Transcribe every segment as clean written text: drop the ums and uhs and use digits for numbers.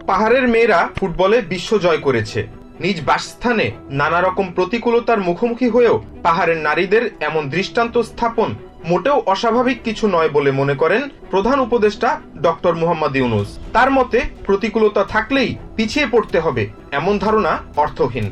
পাহাড়ের মেয়েরা ফুটবলে বিশ্ব জয় করেছে। নিজ বাসস্থানে নানা রকম প্রতিকূলতার মুখোমুখি হয়েও পাহাড়ের নারীদের এমন দৃষ্টান্ত স্থাপন মোটেও অস্বাভাবিক কিছু নয় বলে মনে করেন প্রধান উপদেষ্টা ডক্টর মুহাম্মদ ইউনূস। তার মতে, প্রতিকূলতা থাকলেই পিছিয়ে পড়তে হবে এমন ধারণা অর্থহীন।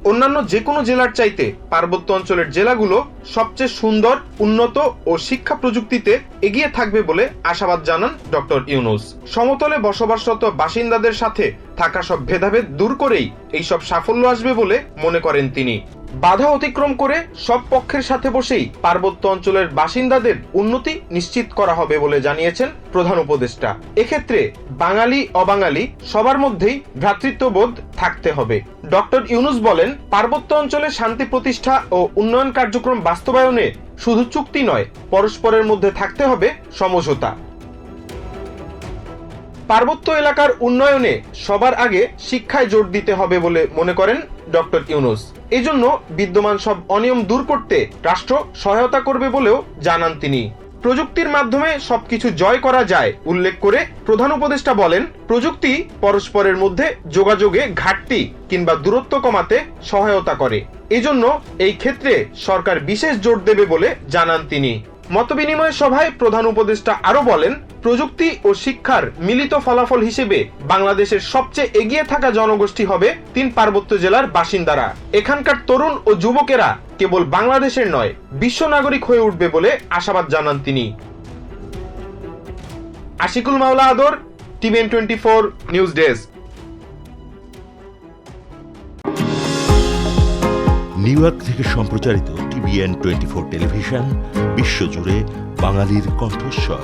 অন্যান্য যে কোনো জেলার চাইতে পার্বত্য অঞ্চলের জেলাগুলো সবচেয়ে সুন্দর, উন্নত ও শিক্ষা প্রযুক্তিতে এগিয়ে থাকবে বলে আশাবাদ জানান ডক্টর ইউনূস। সমতলে বসবাসরত বাসিন্দাদের সাথে থাকা সব ভেদাভেদ দূর করেই এইসব সাফল্য আসবে বলে মনে করেন তিনি। বাধা অতিক্রম করে সব পক্ষের সাথে বসেই পার্বত্য অঞ্চলের বাসিন্দাদের উন্নতি নিশ্চিত করা হবে বলে জানিয়েছেন প্রধান উপদেষ্টা। এক্ষেত্রে বাঙালি অবাঙালি সবার মধ্যেই ভ্রাতৃত্ববোধ থাকতে হবে। ডক্টর ইউনূস বলেন, পার্বত্য অঞ্চলে শান্তি প্রতিষ্ঠা ও উন্নয়ন কার্যক্রম বাস্তবায়নে শুধু চুক্তি নয়, পরস্পরের মধ্যে থাকতে হবে সমঝোতা। পার্বত্য এলাকার উন্নয়নে সবার আগে শিক্ষায় জোর দিতে হবে বলে মনে করেন ডক্টর ইউনূস। এজন্য বিদ্যমান সব অনিয়ম দূর করতে রাষ্ট্র সহায়তা করবে বলেও জানান তিনি। প্রযুক্তির মাধ্যমে সবকিছু জয় করা যায় উল্লেখ করে প্রধান উপদেষ্টা বলেন, প্রযুক্তি পরস্পরের মধ্যে যোগাযোগে ঘাটতি কিংবা দূরত্ব কমাতে সহায়তা করে। এজন্য এই ক্ষেত্রে সরকার বিশেষ জোর দেবে বলে জানান তিনি। মতবিনিময় সভায় প্রধান উপদেষ্টা আরো বলেন, প্রযুক্তি ও শিক্ষার মিলিত ফলাফল হিসেবে বাংলাদেশের সবচেয়ে এগিয়ে থাকা জনগোষ্ঠী হবে 3 পার্বত্য জেলার বাসিন্দারা। এখানকার তরুণ ও যুবকেরা কেবল বাংলাদেশের নয়, বিশ্ব নাগরিক হয়ে উঠবে বলে আশাবাদ জানান তিনি। আশিকুল মাওলা আদর, TVN24 news desk. New York থেকে সম্প্রচারিত TVN24 টেলিভিশন বিশ্বজুড়ে বাঙালির কণ্ঠস্বর।